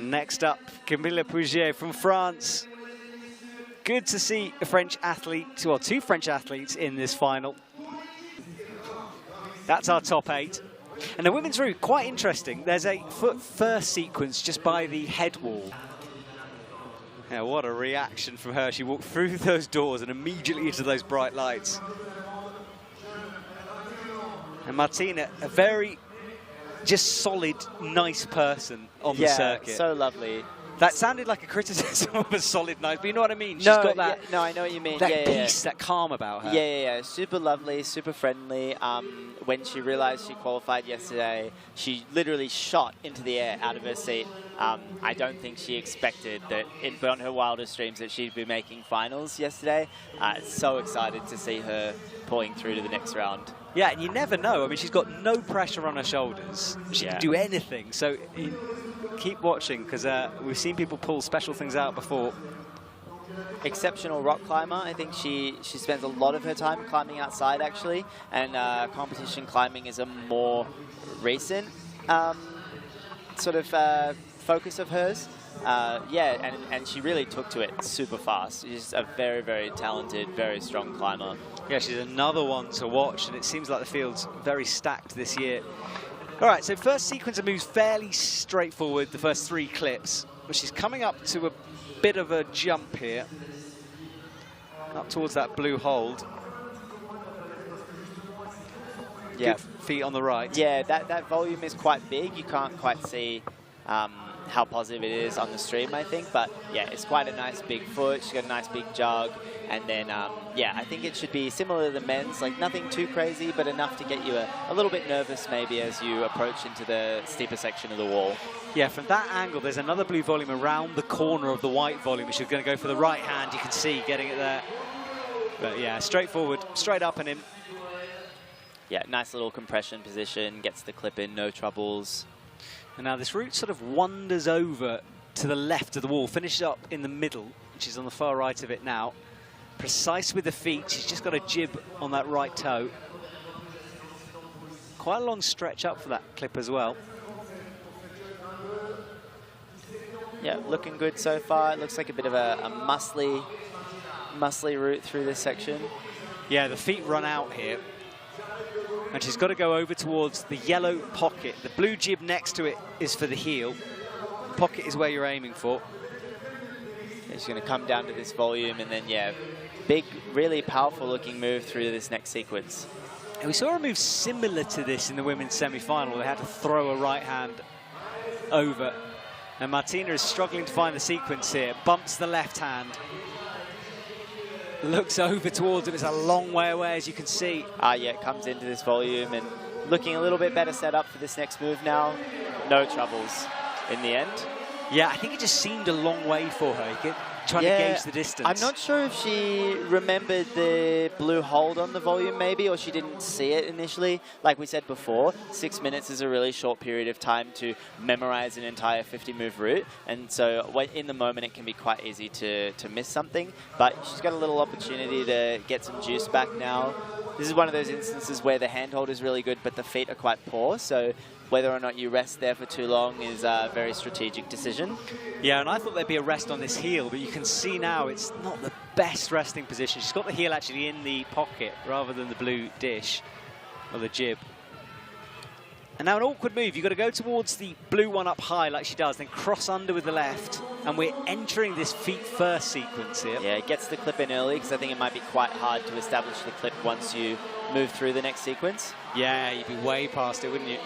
And next up, Camille Pouget from France. Good to see a French athlete, well, two French athletes in this final. That's our top 8. And the women's route, quite interesting. There's a foot first sequence just by the head wall. Yeah, what a reaction from her. She walked through those doors and immediately into those bright lights. And Martina, a very just solid, nice person on the circuit. Yeah, so lovely. That sounded like a criticism of a solid, nice, but you know what I mean? She's got that. Yeah, no, I know what you mean. That peace, that calm about her. Yeah. Super lovely, super friendly. When she realized she qualified yesterday, she literally shot into the air out of her seat. I don't think she expected that on her wildest dreams that she'd be making finals yesterday. So excited to see her pulling through to the next round. Yeah, and you never know. I mean, she's got no pressure on her shoulders. She can do anything. So keep watching, because we've seen people pull special things out before. Exceptional rock climber. I think she spends a lot of her time climbing outside, actually. And competition climbing is a more recent sort of focus of hers. And she really took to it super fast. She's a very, very talented, very strong climber. Yeah, she's another one to watch, and it seems like the field's very stacked this year. All right, so first sequence of moves fairly straightforward, the first 3 clips, but she's coming up to a bit of a jump here, up towards that blue hold. Yeah. Good feet on the right. Yeah, that volume is quite big. You can't quite see how positive it is on the stream, I think. But yeah, it's quite a nice big foot. She's got a nice big jog. And then, yeah, I think it should be similar to the men's, like nothing too crazy, but enough to get you a little bit nervous maybe as you approach into the steeper section of the wall. Yeah, from that angle, there's another blue volume around the corner of the white volume. She's going to go for the right hand. You can see getting it there. But yeah, straightforward, straight up and in. Yeah, nice little compression position, gets the clip in, no troubles. And now this route sort of wanders over to the left of the wall, finishes up in the middle, which is on the far right of it now. Precise with the feet, she's just got a jib on that right toe. Quite a long stretch up for that clip as well. Yeah, looking good so far. It looks like a bit of a muscly route through this section. Yeah, the feet run out here. And she's got to go over towards the yellow pocket. The blue jib next to it is for the heel. Pocket is where you're aiming for. She's going to come down to this volume and then, yeah, big, really powerful looking move through this next sequence. And we saw a move similar to this in the women's semi-final. They had to throw a right hand over. And Martina is struggling to find the sequence here. Bumps the left hand. Looks over towards him. It's a long way away, as you can see. Yeah, it comes into this volume and looking a little bit better set up for this next move now. No troubles in the end. Yeah, I think it just seemed a long way for her, trying to gauge the distance. I'm not sure if she remembered the blue hold on the volume maybe, or she didn't see it initially. Like we said before, 6 minutes is a really short period of time to memorize an entire 50-move route. And so in the moment, it can be quite easy to miss something. But she's got a little opportunity to get some juice back now. This is one of those instances where the handhold is really good, but the feet are quite poor. So whether or not you rest there for too long is a very strategic decision. Yeah, and I thought there'd be a rest on this heel, but you can see now it's not the best resting position. She's got the heel actually in the pocket rather than the blue dish, or the jib. And now an awkward move. You've got to go towards the blue one up high like she does, then cross under with the left. And we're entering this feet first sequence here. Yeah, it gets the clip in early because I think it might be quite hard to establish the clip once you move through the next sequence. Yeah, you'd be way past it, wouldn't you?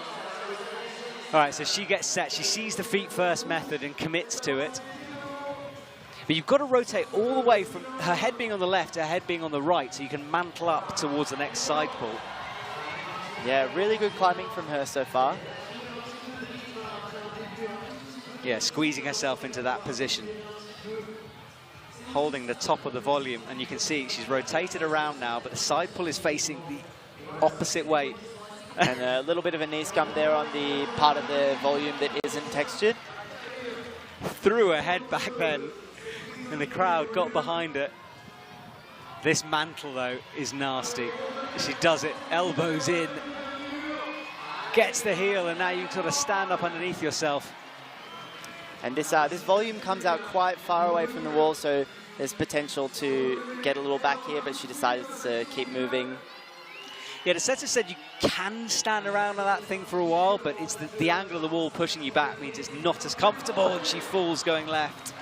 All right, so she gets set. She sees the feet first method and commits to it. But you've got to rotate all the way from her head being on the left to her head being on the right so you can mantle up towards the next side pull. Yeah, really good climbing from her so far. Yeah, squeezing herself into that position. Holding the top of the volume, and you can see she's rotated around now, but the side pull is facing the opposite way. And a little bit of a knee scum there on the part of the volume that isn't textured. Threw her head back then, and the crowd got behind her. This mantle, though, is nasty. She does it, elbows in, gets the heel, and now you sort of stand up underneath yourself. And this volume comes out quite far away from the wall, so there's potential to get a little back here, but she decided to keep moving. Yeah, the setter said you can stand around on that thing for a while, but it's the angle of the wall pushing you back means it's not as comfortable, and she falls going left.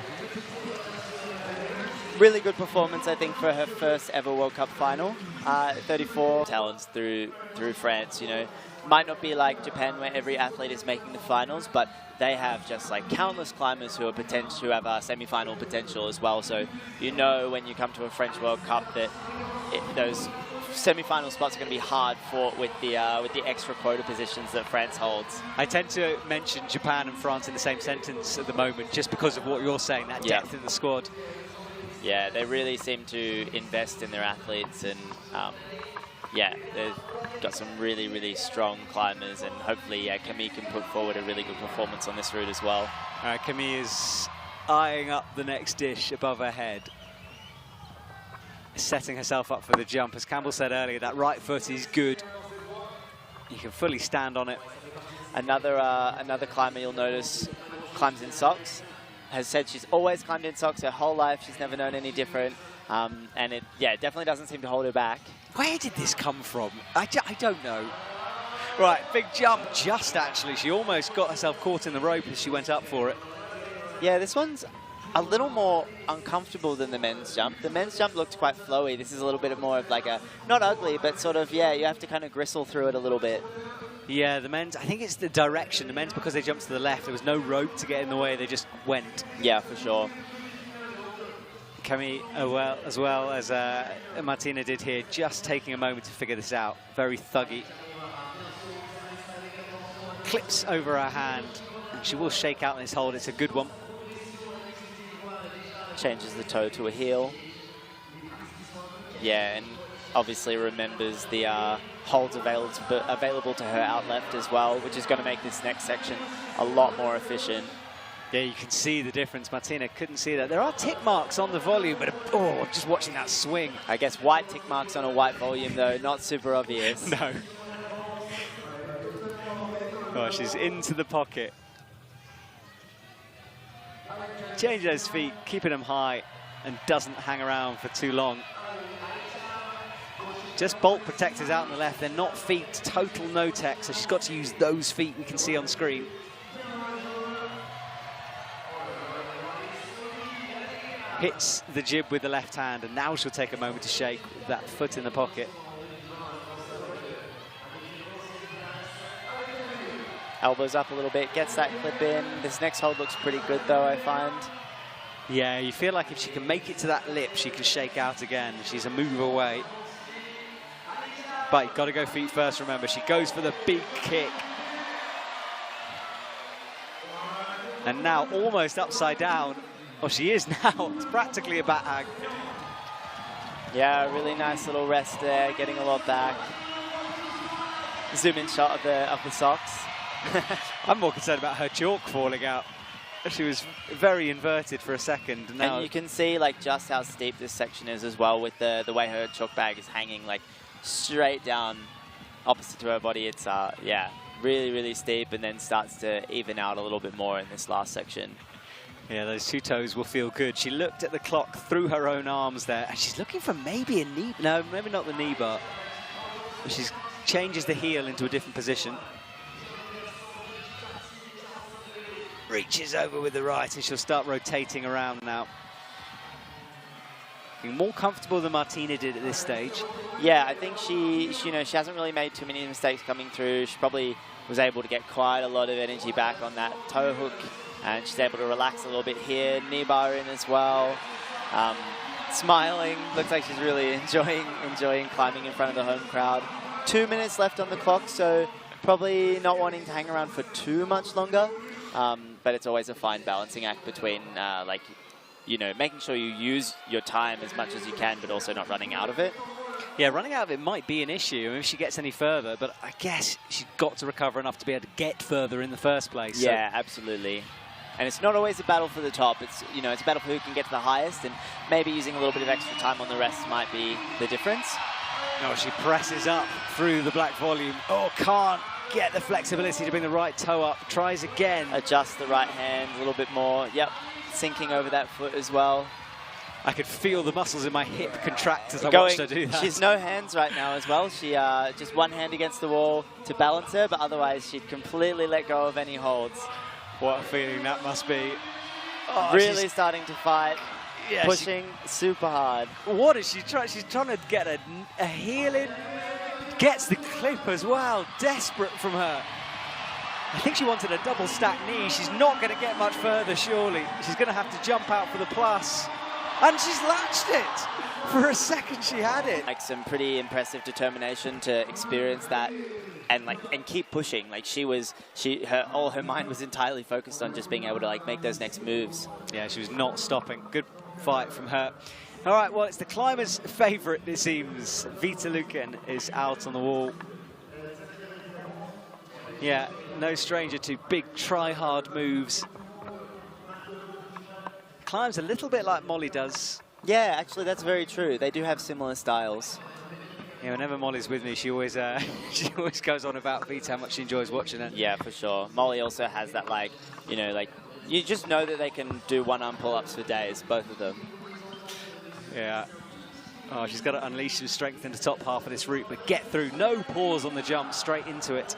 Really good performance, I think, for her first ever World Cup final. 34 talents through France, you know. Might not be like Japan where every athlete is making the finals, but they have just like countless climbers who have semi-final potential as well. So you know when you come to a French World Cup that those semi-final spots are going to be hard fought with the extra quota positions that France holds. I tend to mention Japan and France in the same sentence at the moment, just because of what you're saying, that depth in the squad. Yeah, they really seem to invest in their athletes, and yeah, they've got some really, really strong climbers, and hopefully Camille can put forward a really good performance on this route as well. All right, Camille is eyeing up the next dish above her head, setting herself up for the jump. As Campbell said earlier, that right foot is good. You can fully stand on it. Another climber you'll notice climbs in socks. Has said she's always climbed in socks her whole life. She's never known any different. And it definitely doesn't seem to hold her back. Where did this come from? I don't know. Right, big jump, just actually. She almost got herself caught in the rope as she went up for it. Yeah, this one's a little more uncomfortable than the men's jump. The men's jump looked quite flowy. This is a little bit more of like a, not ugly, but sort of, yeah, you have to kind of gristle through it a little bit. Yeah, the men's, I think it's the direction. The men's, because they jumped to the left, there was no rope to get in the way, they just went. Yeah, for sure. Camille, as well as Martina did here, just taking a moment to figure this out. Very thuggy. Clips over her hand, and she will shake out in this hold. It's a good one. Changes the toe to a heel. Yeah, and obviously remembers the holds available to her out left as well, which is going to make this next section a lot more efficient. Yeah, you can see the difference. Martina couldn't see that. There are tick marks on the volume, but just watching that swing. I guess white tick marks on a white volume, though, not super obvious. No. Oh, she's into the pocket. Change those feet, keeping them high, and doesn't hang around for too long. Just bolt protectors out on the left. They're not feet, total no-tech, so she's got to use those feet we can see on screen. Hits the jib with the left hand, and now she'll take a moment to shake with that foot in the pocket. Elbows up a little bit, gets that clip in. This next hold looks pretty good, though, I find. Yeah, you feel like if she can make it to that lip, she can shake out again. She's a move away. But you've got to go feet first, remember. She goes for the big kick. And now almost upside down. Well, she is now. It's practically a bat hang. Yeah, really nice little rest there, getting a lot back. Zoom in shot of the socks. I'm more concerned about her chalk falling out. She was very inverted for a second. Now and you can see like just how steep this section is as well, with the way her chalk bag is hanging like straight down opposite to her body. It's yeah, really, really steep, and then starts to even out a little bit more in this last section. Yeah, those two toes will feel good. She looked at the clock through her own arms there, and she's looking for maybe a knee. No, maybe not the knee bar. She changes the heel into a different position. Reaches over with the right, and she'll start rotating around now. Looking more comfortable than Martina did at this stage. Yeah, I think she hasn't really made too many mistakes coming through. She probably was able to get quite a lot of energy back on that toe hook, and she's able to relax a little bit here. Knee bar in as well. Smiling, looks like she's really enjoying climbing in front of the home crowd. 2 minutes left on the clock, so probably not wanting to hang around for too much longer. But it's always a fine balancing act between, like, you know, making sure you use your time as much as you can, but also not running out of it. Yeah, running out of it might be an issue if she gets any further, but I guess she's got to recover enough to be able to get further in the first place. Yeah, so. Absolutely. And it's not always a battle for the top. It's, you know, it's a battle for who can get to the highest, and maybe using a little bit of extra time on the rest might be the difference. No, she presses up through the black volume. Oh, can't get the flexibility to bring the right toe up. Tries again. Adjust the right hand a little bit more. Yep, sinking over that foot as well. I could feel the muscles in my hip contract as I watched her do that. She's no hands right now as well. She just one hand against the wall to balance her, but otherwise she'd completely let go of any holds. What a feeling that must be. Oh, really starting to fight, yeah, pushing super hard. What is she trying? She's trying to get a heel in. Gets the clip as well. Desperate from her. I think she wanted a double stack knee. She's not going to get much further, surely. She's going to have to jump out for the plus. And she's latched it. For a second, she had it. Like some pretty impressive determination to experience that and keep pushing. Like all her mind was entirely focused on just being able to like make those next moves. Yeah, she was not stopping. Good fight from her. All right, well, it's the climbers' favorite, it seems. Vita Lukan is out on the wall. Yeah, no stranger to big try-hard moves. Climbs a little bit like Molly does. Yeah, actually, that's very true. They do have similar styles. Yeah, whenever Molly's with me, she always she always goes on about Vita, how much she enjoys watching it. Yeah, for sure. Molly also has that, like, you know, like, you just know that they can do one-arm pull-ups for days, both of them. Yeah. Oh, she's got to unleash some strength in the top half of this route, but get through. No pause on the jump, straight into it.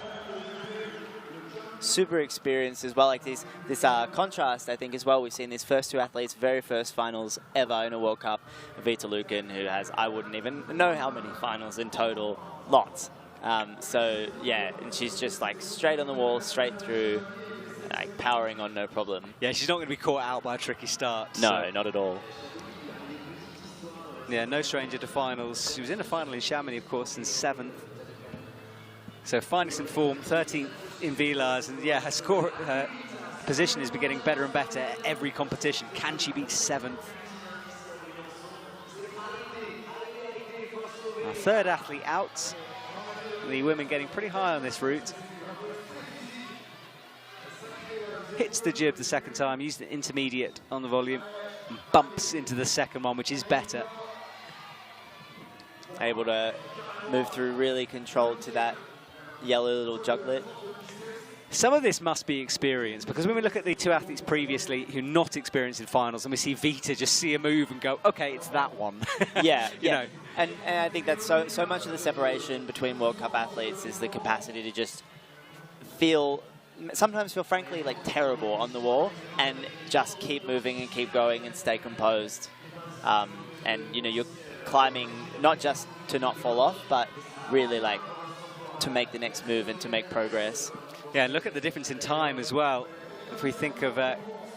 Super experienced as well, like this contrast, I think, as well. We've seen these first two athletes, very first finals ever in a World Cup. Vita Lukan, who has, I wouldn't even know how many finals in total, lots. So, yeah, and she's just like straight on the wall, straight through, like powering on no problem. Yeah, she's not going to be caught out by a tricky start. No, so. not at all. Yeah, no stranger to finals. She was in a final in Chamonix, of course, in 7th. So finding some form, 13th in Villars, and yeah, her position has been getting better and better at every competition. Can she beat 7th? Our third athlete out. The women getting pretty high on this route. Hits the jib the second time, used the intermediate on the volume, and bumps into the second one, which is better. Able to move through really controlled to that yellow little juglet. Some of this must be experience, because when we look at the two athletes previously who not experienced in finals, and we see Vita just see a move and go, okay, it's that one. Yeah, you know. And I think that's so much of the separation between World Cup athletes is the capacity to just sometimes feel frankly like terrible on the wall and just keep moving and keep going and stay composed. And you know, you're climbing not just to not fall off, but really like to make the next move and to make progress. Yeah, and look at the difference in time as well. If we think of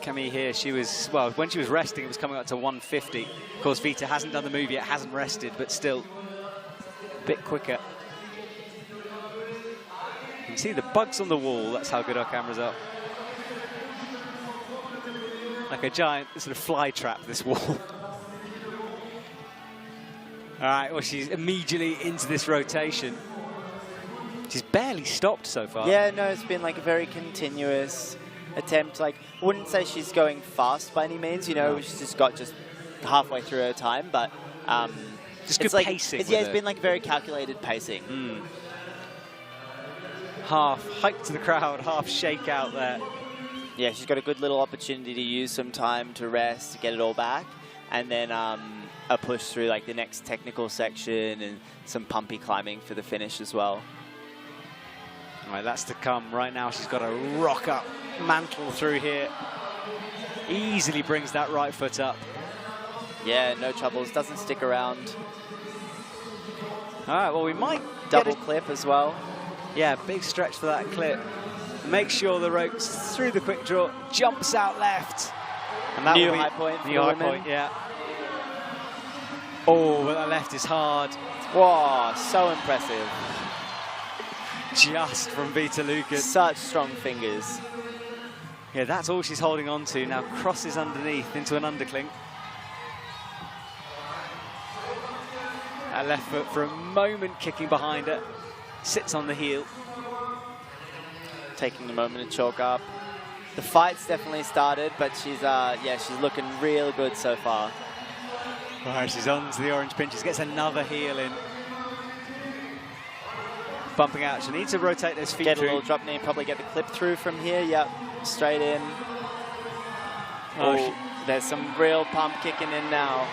Camille here, she was, well, when she was resting, it was coming up to 150. Of course, Vita hasn't done the move yet, hasn't rested, but still a bit quicker. You can see the bugs on the wall, that's how good our cameras are. Like a giant sort of fly trap, this wall. All right, well, she's immediately into this rotation. She's barely stopped so far. Yeah, no, it's been like a very continuous attempt. Like, I wouldn't say she's going fast by any means, you know, she's just got halfway through her time, but just good like, pacing. It's been like very calculated pacing. Half hike to the crowd, half shake out there. Yeah, she's got a good little opportunity to use some time to rest, to get it all back, and then a push through like the next technical section and some pumpy climbing for the finish as well. All right, that's to come. Right now, she's got a rock up mantle through here. Easily brings that right foot up. Yeah, no troubles. Doesn't stick around. All right, well, we might double clip as well. Yeah, big stretch for that clip. Make sure the rope's through the quick draw. Jumps out left. And that new high point. New high point, yeah. Oh, but that left is hard. Wow, so impressive. Just from Vita Lukan. Such strong fingers. Yeah, that's all she's holding on to. Now crosses underneath into an undercling. That left foot for a moment kicking behind her. Sits on the heel. Taking a moment to chalk up. The fight's definitely started, but she's looking real good so far. Right, she's on to the orange pinches. Gets another heel in. bumping out. She needs to rotate those feet Get a through. little drop knee, probably get the clip through from here. Yep, straight in. Oh, there's some real pump kicking in now.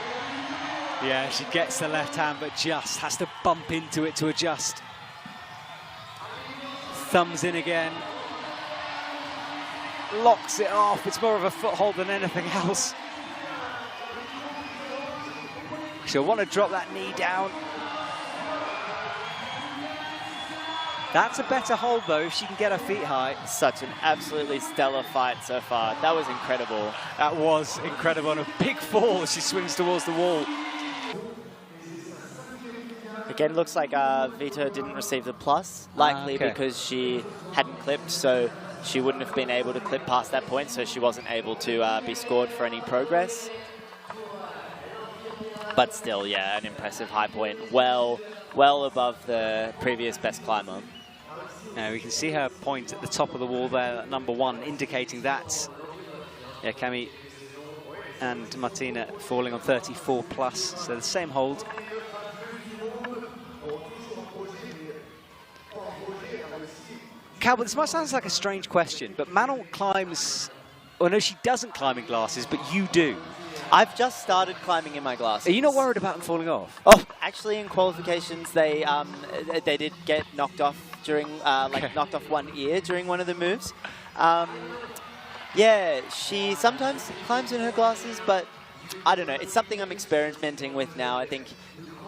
Yeah, she gets the left hand, but just has to bump into it to adjust. Thumbs in again. Locks it off. It's more of a foothold than anything else. She'll want to drop that knee down. That's a better hold, though, if she can get her feet high. Such an absolutely stellar fight so far. That was incredible. That was incredible. On a big fall, she swings towards the wall. Again, looks like Vita didn't receive the plus, likely because she hadn't clipped, so she wouldn't have been able to clip past that point, so she wasn't able to be scored for any progress. But still, yeah, an impressive high point, well above the previous best climber. Now we can see her point at the top of the wall there, number 1, indicating that. Yeah, Camille and Martina falling on 34 plus, so the same hold. Calvin, this might sound like a strange question, but Manon climbs, well, no, she doesn't climb in glasses, but you do. I've just started climbing in my glasses. Are you not worried about them falling off? Oh, actually, in qualifications, they did get knocked off during, knocked off one ear during one of the moves. Yeah, she sometimes climbs in her glasses, but I don't know. It's something I'm experimenting with now. I think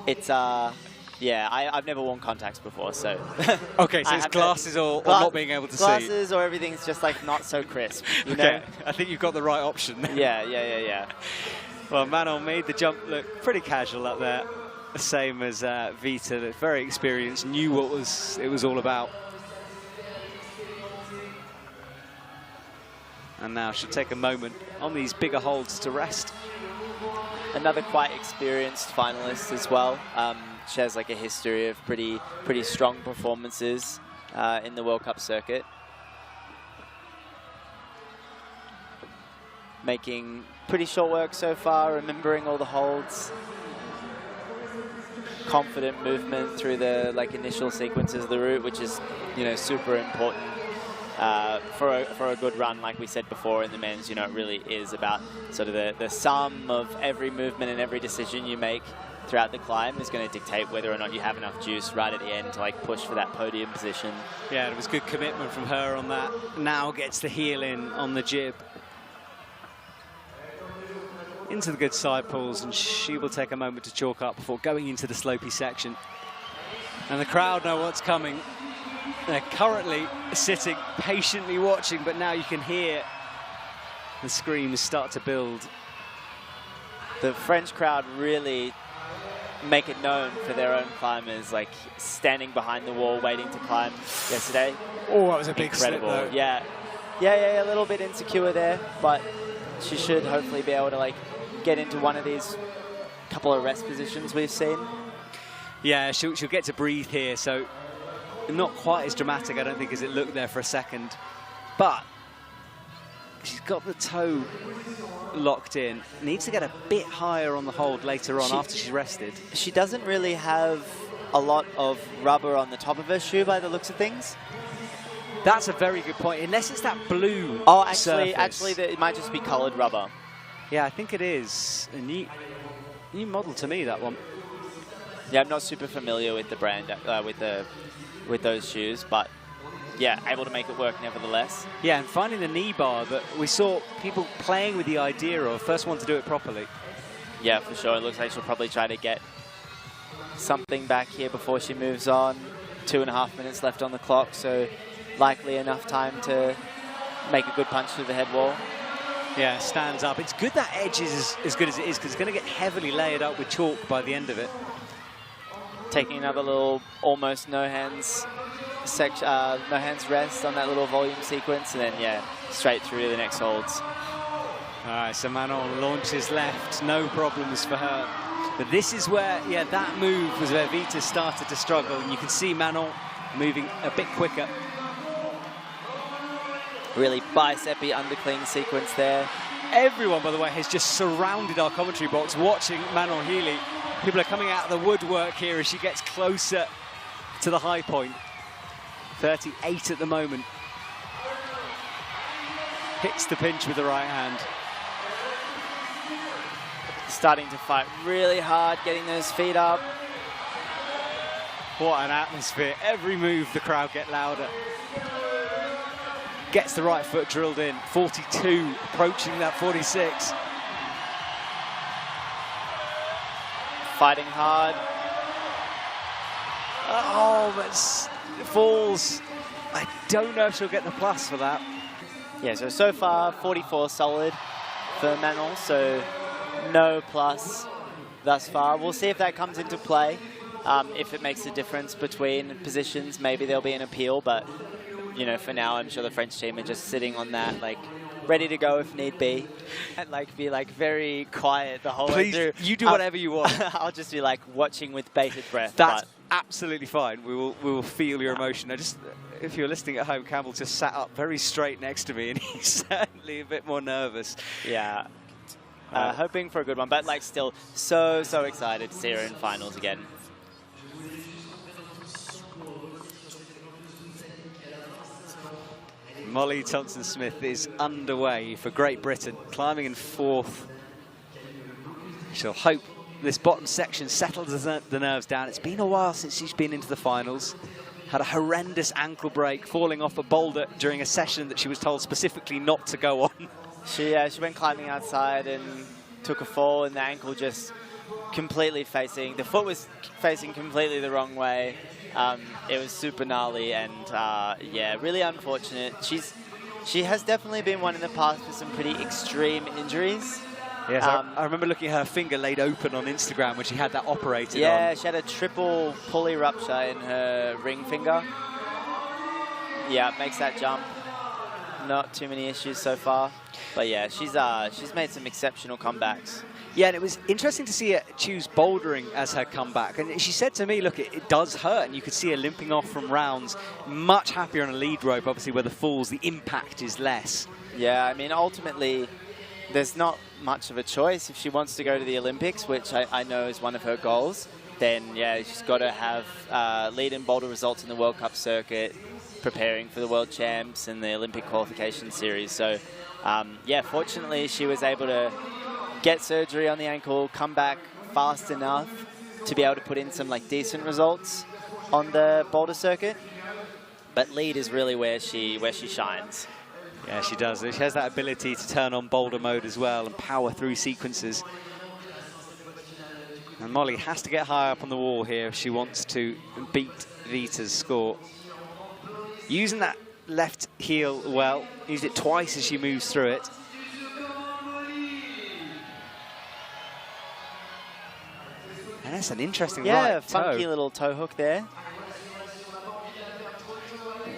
it's, yeah, I've never worn contacts before, so. Okay, so it's glasses or not being able to see. Glasses or everything's just like not so crisp, you know? I think you've got the right option. Yeah. Well, Manon made the jump look pretty casual up there. The same as Vita, very experienced, knew what it was all about. And now she'll take a moment on these bigger holds to rest. Another quite experienced finalist as well. She has like a history of pretty strong performances in the World Cup circuit. Making pretty short work so far, remembering all the holds. Confident movement through the initial sequences of the route, which is, you know, super important for a good run. Like we said before in the men's, you know, it really is about sort of the sum of every movement and every decision you make throughout the climb is going to dictate whether or not you have enough juice right at the end to push for that podium position. Yeah, it was good commitment from her on that. Now gets the heel in on the jib. Into the good side pulls, and she will take a moment to chalk up before going into the slopey section. And the crowd know what's coming. They're currently sitting, patiently watching, but now you can hear the screams start to build. The French crowd really make it known for their own climbers, standing behind the wall waiting to climb yesterday. Oh, that was a big incredible slip, though. Yeah, a little bit insecure there, but she should hopefully be able to get into one of these couple of rest positions we've seen. Yeah, she'll get to breathe here, so not quite as dramatic, I don't think, as it looked there for a second. But she's got the toe locked in. Needs to get a bit higher on the hold later on after she's rested. She doesn't really have a lot of rubber on the top of her shoe by the looks of things. That's a very good point, unless it's that blue actually, it might just be colored rubber. Yeah, I think it is. A new model to me, that one. Yeah, I'm not super familiar with the brand, with those shoes, but yeah, able to make it work nevertheless. Yeah, and finding the knee bar that we saw people playing with the idea of, first one to do it properly. Yeah, for sure. It looks like she'll probably try to get something back here before she moves on. 2.5 minutes left on the clock, so likely enough time to make a good punch through the head wall. Yeah, stands up. It's good that edge is as good as it is, because it's going to get heavily layered up with chalk by the end of it. Taking another little almost no hands rest on that little volume sequence, and then yeah, straight through to the next holds. All right, so Manon launches left, no problems for her. But this is where, yeah, that move was where Vita started to struggle, and you can see Manon moving a bit quicker. Really bicep-y undercling sequence there. Everyone, by the way, has just surrounded our commentary box watching Manon Hily. People are coming out of the woodwork here as she gets closer to the high point. 38 at the moment. Hits the pinch with the right hand. Starting to fight really hard, getting those feet up. What an atmosphere. Every move, the crowd get louder. Gets the right foot drilled in. 42, approaching that 46. Fighting hard. Oh, but falls. I don't know if she'll get the plus for that. Yeah, so far, 44 solid for Manon, so no plus thus far. We'll see if that comes into play. If it makes a difference between positions, maybe there'll be an appeal, but you know, for now, I'm sure the French team are just sitting on that, like, ready to go if need be. And, like, be, like, very quiet the whole way through. You do whatever you want. I'll just be, like, watching with bated breath. That's absolutely fine. We will feel your emotion. If you're listening at home, Campbell just sat up very straight next to me, and he's certainly a bit more nervous. Yeah. Hoping for a good one, but, like, still so excited to see her in finals again. Molly Thompson-Smith is underway for Great Britain, climbing in 4th. She'll hope this bottom section settles the nerves down. It's been a while since she's been into the finals. Had a horrendous ankle break, falling off a boulder during a session that she was told specifically not to go on. She went climbing outside and took a fall, and the ankle just completely the foot was facing completely the wrong way. It was super gnarly, and yeah, really unfortunate. She has definitely been one in the past with some pretty extreme injuries. Yes, I remember looking at her finger laid open on Instagram when she had that operated on. Yeah, she had a triple pulley rupture in her ring finger. Yeah, it makes that jump. Not too many issues so far, but yeah, she's made some exceptional comebacks. Yeah, and it was interesting to see her choose bouldering as her comeback. And she said to me, look, it does hurt. And you could see her limping off from rounds. Much happier on a lead rope, obviously, where the falls, the impact is less. Yeah, I mean, ultimately, there's not much of a choice. If she wants to go to the Olympics, which I know is one of her goals, then, yeah, she's got to have lead and boulder results in the World Cup circuit, preparing for the World Champs and the Olympic qualification series. So, yeah, fortunately, she was able to get surgery on the ankle, come back fast enough to be able to put in some like decent results on the boulder circuit. But lead is really where she shines. Yeah, she does. She has that ability to turn on boulder mode as well and power through sequences. And Molly has to get high up on the wall here if she wants to beat Vita's score. Using that left heel well, used it twice as she moves through it. And that's an interesting right funky toe. Little toe hook there.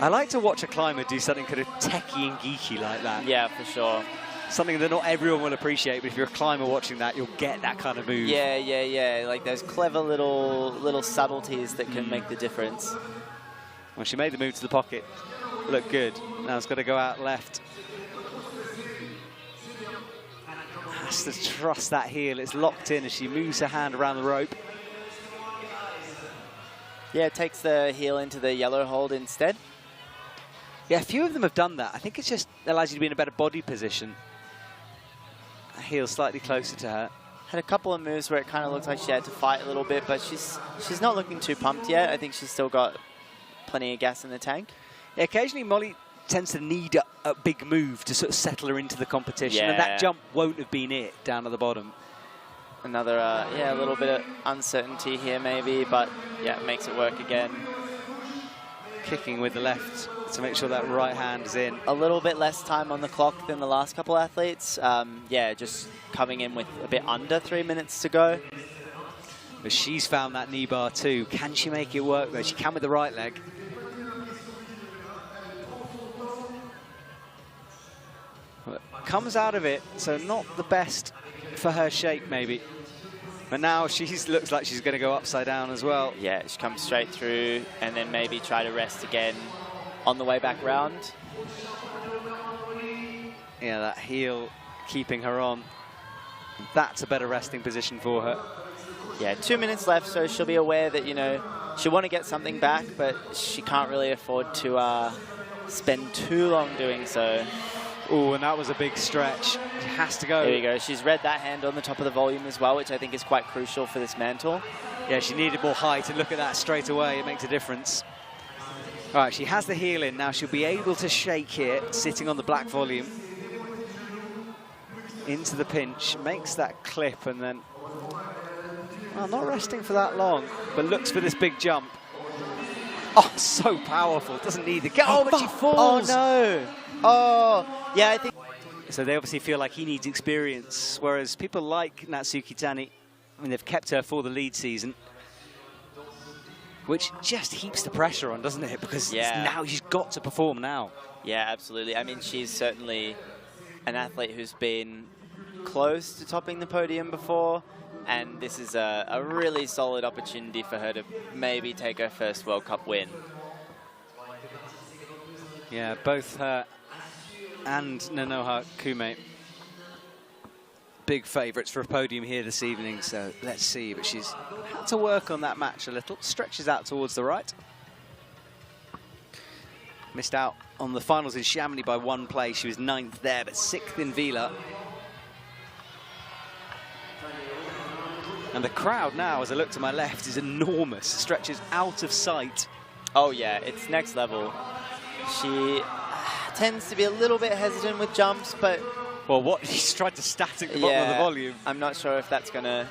I like to watch a climber do something kind of techie and geeky like that. Yeah, for sure. Something that not everyone will appreciate, but if you're a climber watching that, you'll get that kind of move. Yeah. Like those clever little subtleties that can make the difference. Well, she made the move to the pocket. Looked good. Now it's got to go out left. Has to trust that heel. It's locked in as she moves her hand around the rope. Yeah, takes the heel into the yellow hold instead. Yeah, a few of them have done that. I think it just allows you to be in a better body position. A heel slightly closer to her. Had a couple of moves where it kind of looked like she had to fight a little bit, but she's not looking too pumped yet. I think she's still got plenty of gas in the tank. Yeah, occasionally Molly tends to need a big move to sort of settle her into the competition, and that jump won't have been it down at the bottom. Another, a little bit of uncertainty here maybe, but yeah, it makes it work again. Kicking with the left to make sure that right hand is in. A little bit less time on the clock than the last couple athletes. Yeah, just coming in with a bit under 3 minutes to go. But she's found that knee bar too. Can she make it work though? She can with the right leg. But comes out of it, so not the best for her shape maybe. But now she looks like she's going to go upside down as well. Yeah, she comes straight through and then maybe try to rest again on the way back round. Yeah, that heel keeping her on. That's a better resting position for her. Yeah, 2 minutes left, so she'll be aware that, you know, she'll want to get something back, but she can't really afford to spend too long doing so. Oh, and that was a big stretch. She has to go. There you go. She's read that hand on the top of the volume as well, which I think is quite crucial for this mantle. Yeah, she needed more height, and look at that straight away. It makes a difference. All right, she has the heel in. Now she'll be able to shake here, sitting on the black volume. Into the pinch, makes that clip, and then... Well, not resting for that long, but looks for this big jump. Oh, so powerful. Doesn't need the... Oh, but she falls! Oh, no! Oh, yeah, I think... So they obviously feel like he needs experience, whereas people like Natsuki Tanii, I mean, they've kept her for the lead season, which just heaps the pressure on, doesn't it? Because now she's got to perform now. Yeah, absolutely. I mean, she's certainly an athlete who's been close to topping the podium before, and this is a really solid opportunity for her to maybe take her first World Cup win. Yeah, both her and Nonoha Kume, big favourites for a podium here this evening, so let's see. But she's had to work on that match a little. Stretches out towards the right. Missed out on the finals in Chamonix by 1 place. She was 9th there, but 6th in Vila. And the crowd now, as I look to my left, is enormous. Stretches out of sight. Oh yeah, it's next level. She tends to be a little bit hesitant with jumps, but... Well, what? She's tried to static the bottom of the volume. I'm not sure if that's going to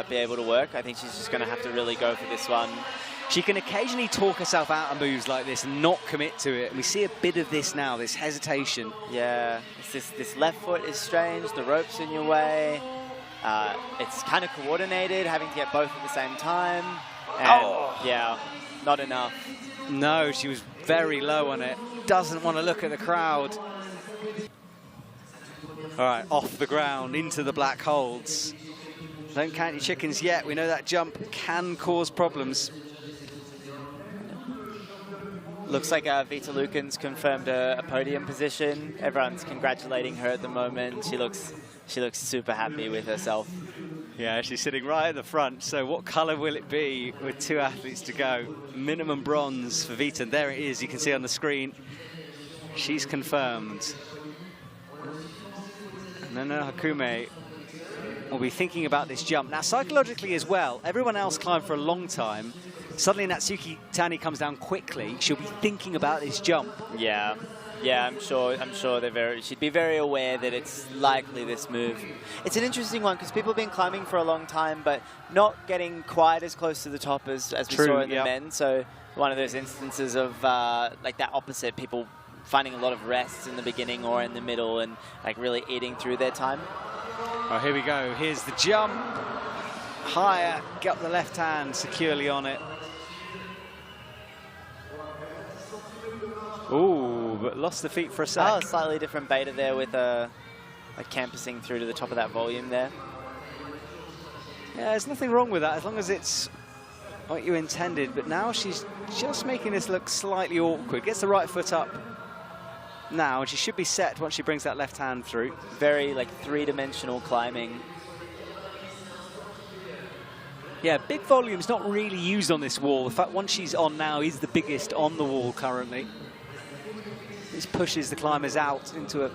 be able to work. I think she's just going to have to really go for this one. She can occasionally talk herself out of moves like this and not commit to it. And we see a bit of this now, this hesitation. Yeah, it's this left foot is strange. The rope's in your way. It's kind of coordinated, having to get both at the same time. And yeah, not enough. No, she was very low on it. Doesn't want to look at the crowd. All right, off the ground, into the black holds. Don't count your chickens yet. We know that jump can cause problems. Looks like Vita Lukan's confirmed a podium position. Everyone's congratulating her at the moment. She looks super happy with herself. Yeah, she's sitting right at the front. So what color will it be with 2 athletes to go? Minimum bronze for Vita. There it is. You can see on the screen. She's confirmed. Nonoha Kume will be thinking about this jump. Now, psychologically as well, everyone else climbed for a long time. Suddenly, Natsuki Tanii comes down quickly. She'll be thinking about this jump. Yeah, yeah, I'm sure she'd be very aware that it's likely this move. It's an interesting one because people have been climbing for a long time, but not getting quite as close to the top as we saw in the men. So one of those instances of like that opposite, people finding a lot of rests in the beginning or in the middle and like really eating through their time. Oh, here we go. Here's the jump. Higher, get the left hand securely on it. Ooh, but lost the feet for a sec. Oh, slightly different beta there with like campusing through to the top of that volume there. Yeah, there's nothing wrong with that as long as it's what you intended. But now she's just making this look slightly awkward. Gets the right foot up now, and she should be set once she brings that left hand through. Very like 3-dimensional climbing. Yeah, big volume's not really used on this wall. The fact one she's on now is the biggest on the wall currently. This pushes the climbers out into a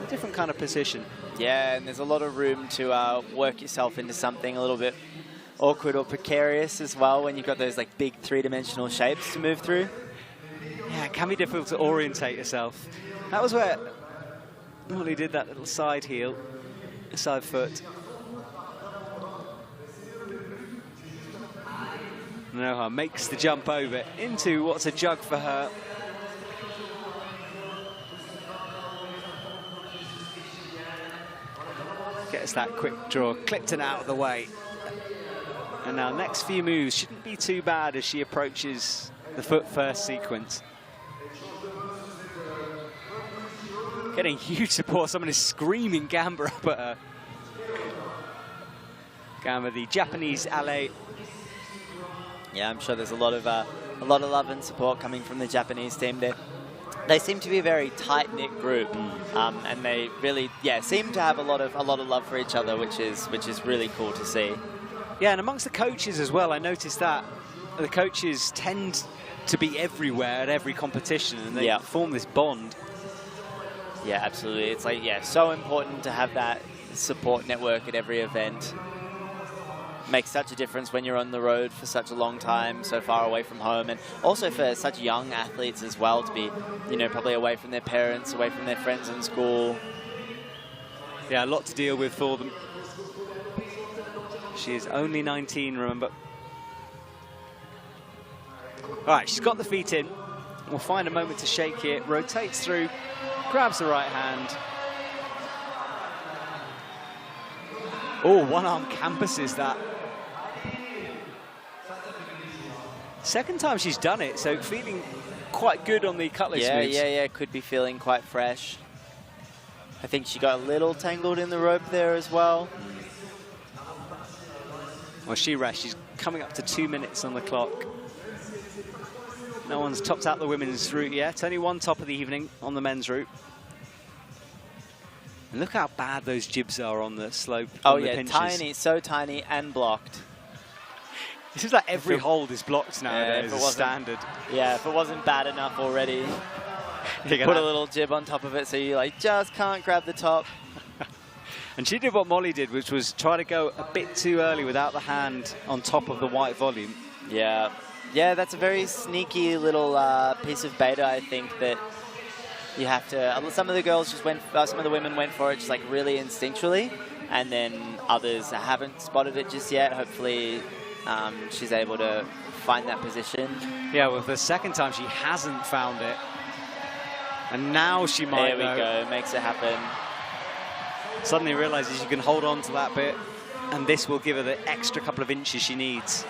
different kind of position. Yeah, and there's a lot of room to work yourself into something a little bit awkward or precarious as well when you've got those like big 3-dimensional shapes to move through. Yeah, it can be difficult to orientate yourself. That was where Molly did that little side heel, side foot. Nonoha makes the jump over into what's a jug for her. Gets that quick draw, clipped it out of the way. And now next few moves shouldn't be too bad as she approaches the foot first sequence. Getting huge support, someone is screaming Gamba up at her. Gamba, the Japanese ally. Yeah, I'm sure there's a lot of love and support coming from the Japanese team there. They seem to be a very tight-knit group, and they really, seem to have a lot of love for each other, which is really cool to see. Yeah, and amongst the coaches as well, I noticed that the coaches tend to be everywhere at every competition, and they form this bond. Yeah, absolutely. It's like, yeah, so important to have that support network at every event. Makes such a difference when you're on the road for such a long time, so far away from home, and also for such young athletes as well to be, you know, probably away from their parents, away from their friends in school. Yeah, a lot to deal with for them. She is only 19, remember. All right, she's got the feet in. We'll find a moment to shake here. Rotates through, grabs the right hand. Oh, one-arm campuses that. Second time she's done it, so feeling quite good on the cutlass moves. Yeah, could be feeling quite fresh. I think she got a little tangled in the rope there as well. Well, she rests. She's coming up to 2 minutes on the clock. No one's topped out the women's route yet. Only one top of the evening on the men's route. And look how bad those jibs are on the slope. Oh yeah, tiny, so tiny and blocked. This is like every hold is blocked nowadays, as standard. Yeah, if it wasn't bad enough already, put a little jib on top of it so you like just can't grab the top. And she did what Molly did, which was try to go a bit too early without the hand on top of the white volume. Yeah, that's a very sneaky little piece of beta, I think, that you have to. Some of the girls just went. Some of the women went for it just like really instinctually, and then others haven't spotted it just yet. Hopefully, she's able to find that position. Yeah, well, the second time she hasn't found it, and now she might. There we go. Makes it happen. Suddenly realizes you can hold on to that bit, and this will give her the extra couple of inches she needs.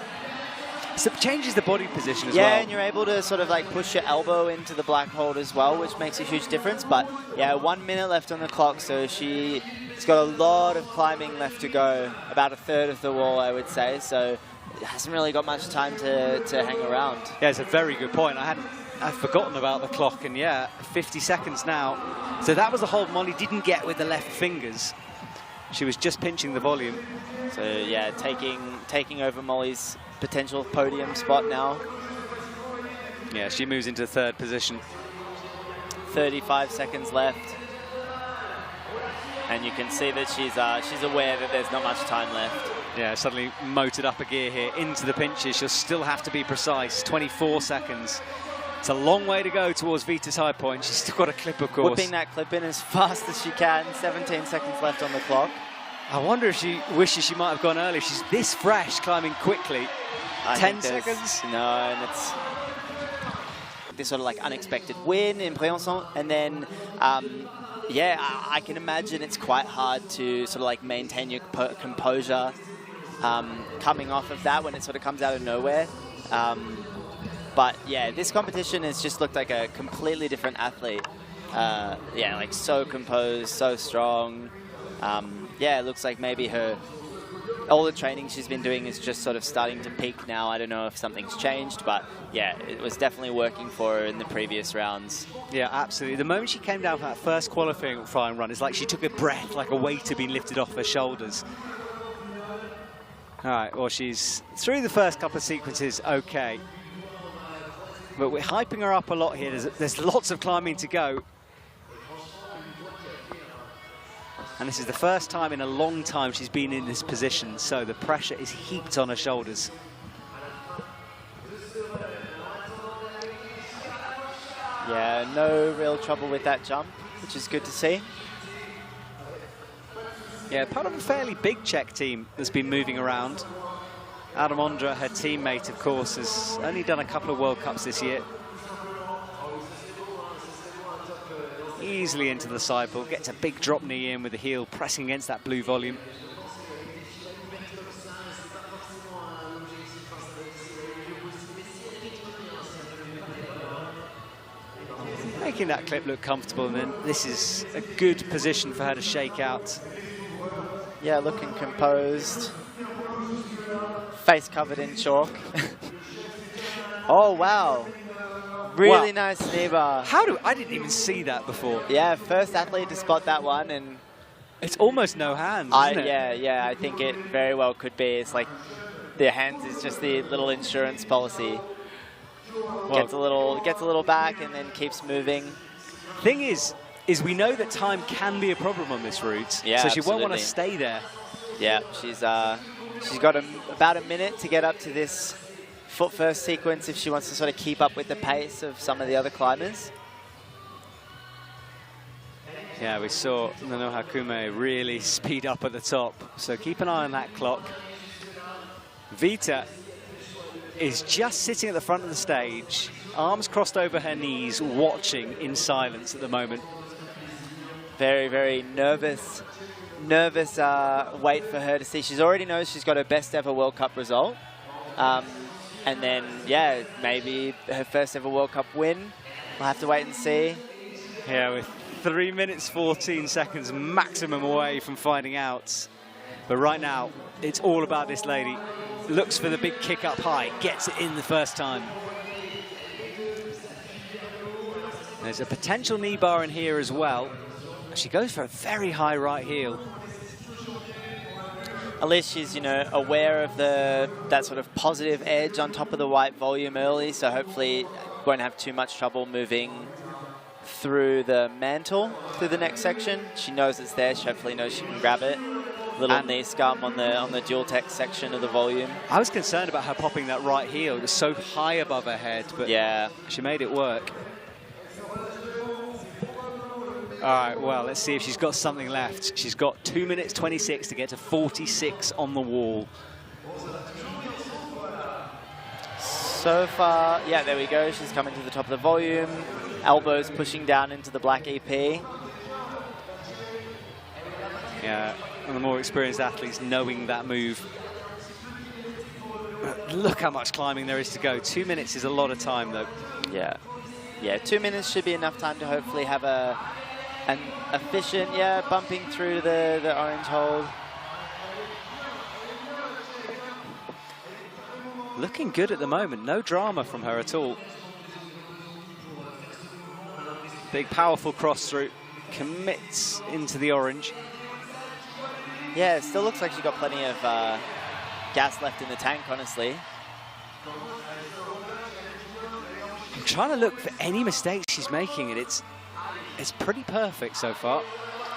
So it changes the body position as well. Yeah, and you're able to sort of like push your elbow into the black hold as well, which makes a huge difference. But yeah, 1 minute left on the clock, so she's got a lot of climbing left to go, about a third of the wall, I would say. So it hasn't really got much time to hang around. Yeah, it's a very good point. I'd forgotten about the clock, and yeah, 50 seconds now. So that was the hold Molly didn't get with the left fingers. She was just pinching the volume. So yeah, taking over Molly's potential podium spot now. Yeah, she moves into third position. 35 seconds left. And you can see that she's aware that there's not much time left. Yeah, suddenly motored up a gear here into the pinches. She'll still have to be precise. 24 seconds. It's a long way to go towards Vita's high point. She's still got a clip, of course. Whipping that clip in as fast as she can. 17 seconds left on the clock. I wonder if she wishes she might have gone early. She's this fresh, climbing quickly. 10 seconds? No, and it's this sort of like unexpected win in Briancon. And then, yeah, I can imagine it's quite hard to sort of like maintain your composure coming off of that when it sort of comes out of nowhere. But yeah, this competition has just looked like a completely different athlete. Yeah, like so composed, so strong. Yeah, it looks like maybe all the training she's been doing is just sort of starting to peak now. I don't know if something's changed, but yeah, it was definitely working for her in the previous rounds. Yeah, absolutely. The moment she came down for that first qualifying run, it's like she took a breath, like a weight had been lifted off her shoulders. All right, well, she's through the first couple of sequences okay. But we're hyping her up a lot here. There's lots of climbing to go. And this is the first time in a long time she's been in this position, so the pressure is heaped on her shoulders. Yeah, no real trouble with that jump, which is good to see. Yeah, part of a fairly big Czech team that's been moving around. Adamovska, her teammate, of course, has only done a couple of World Cups this year. Easily into the sideball, gets a big drop knee in with the heel pressing against that blue volume. Making that clip look comfortable, and then this is a good position for her to shake out. Yeah, looking composed. Face covered in chalk. Oh, wow. Really nice knee bar. I didn't even see that before. Yeah, first athlete to spot that one, and it's almost no hands, isn't it? Yeah, I think it very well could be. It's like the hands is just the little insurance policy. Gets a little back and then keeps moving. Thing is we know that time can be a problem on this route. Yeah, so she absolutely. won't want to stay there. Yeah, she's got about a minute to get up to this foot first sequence if she wants to sort of keep up with the pace of some of the other climbers. Yeah, we saw Nonoha Kume really speed up at the top, so keep an eye on that clock. Vita is just sitting at the front of the stage, arms crossed over her knees, watching in silence at the moment. Very, very nervous wait for her to see. She already knows she's got her best ever World Cup result. And then, yeah, maybe her first ever World Cup win. We'll have to wait and see. Yeah, with 3 minutes 14 seconds maximum away from finding out. But right now, it's all about this lady. Looks for the big kick up high, gets it in the first time. There's a potential knee bar in here as well. She goes for a very high right heel. At least she's, you know, aware of that sort of positive edge on top of the white volume early, so hopefully won't have too much trouble moving through the mantle, through the next section. She knows it's there. She hopefully knows she can grab it. Little knee scum on the dual tech section of the volume. I was concerned about her popping that right heel. It was so high above her head, but yeah, she made it work. All right, well, let's see if she's got something left. She's got 2 minutes 26 to get to 46 on the wall. So far, yeah, there we go. She's coming to the top of the volume. Elbows pushing down into the black EP. Yeah, and the more experienced athletes knowing that move. Look how much climbing there is to go. 2 minutes is a lot of time, though. Yeah. Yeah, 2 minutes should be enough time to hopefully have an efficient, yeah, bumping through the orange hold. Looking good at the moment. No drama from her at all. Big, powerful cross through. Commits into the orange. Yeah, it still looks like she's got plenty of gas left in the tank, honestly. I'm trying to look for any mistakes she's making, and it's pretty perfect so far.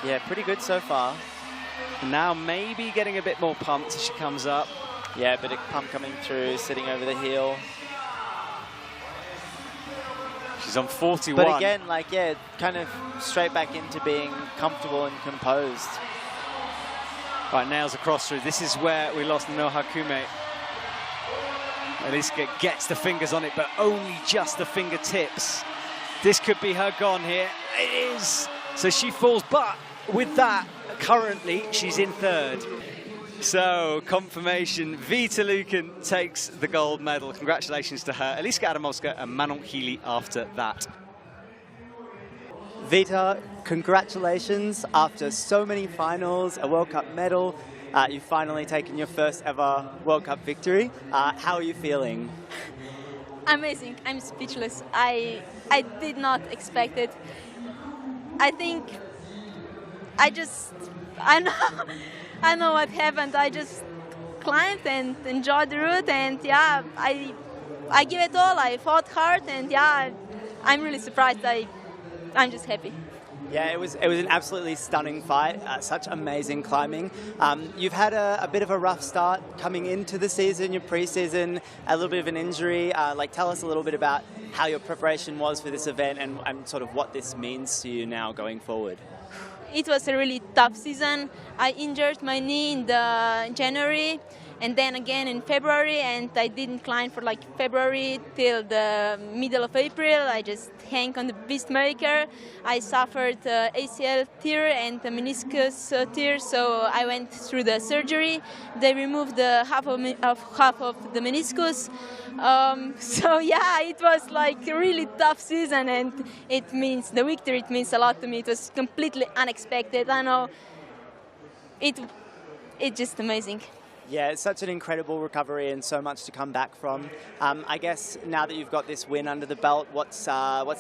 Yeah, pretty good so far. Now maybe getting a bit more pumped as she comes up. Yeah, a bit of pump coming through, sitting over the heel. She's on 41. But again, like, yeah, kind of straight back into being comfortable and composed. Right, nails across through. This is where we lost Nonoha Kume. Eliska gets the fingers on it, but only just the fingertips. This could be her gone here. It is. So she falls, but with that, currently, she's in third. So, confirmation, Vita Lukan takes the gold medal. Congratulations to her. Eliska Adamovska and Manon Hily after that. Vita, congratulations. After so many finals, a World Cup medal, you've finally taken your first ever World Cup victory. How are you feeling? Amazing. I'm speechless. I did not expect it. I think I know what happened. I just climbed and enjoyed the route, and yeah, I give it all. I fought hard, and yeah, I'm really surprised. I'm just happy. Yeah, it was an absolutely stunning fight. Such amazing climbing. You've had a bit of a rough start coming into the season, your pre-season, a little bit of an injury. Tell us a little bit about how your preparation was for this event and sort of what this means to you now going forward. It was a really tough season. I injured my knee in January, and then again in February, and I didn't climb for like February till the middle of April. I just hang on the beastmaker. I suffered ACL tear and the meniscus tear, so I went through the surgery. They removed the half of the meniscus. So yeah, it was like a really tough season, and the victory means a lot to me. It was completely unexpected. I know it's just amazing. Yeah, it's such an incredible recovery and so much to come back from. I guess now that you've got this win under the belt, what's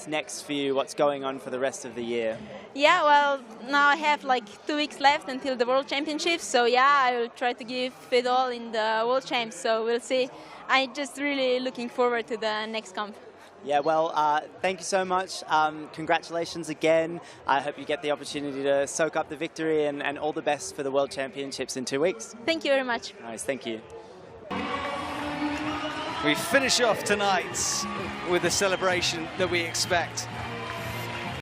next for you? What's going on for the rest of the year? Yeah, well, now I have like 2 weeks left until the World Championships. So yeah, I will try to give it all in the World Champs. So we'll see. I'm just really looking forward to the next comp. Yeah, well, thank you so much. Congratulations again. I hope you get the opportunity to soak up the victory and all the best for the World Championships in 2 weeks. Thank you very much. Nice, thank you. We finish off tonight with the celebration that we expect.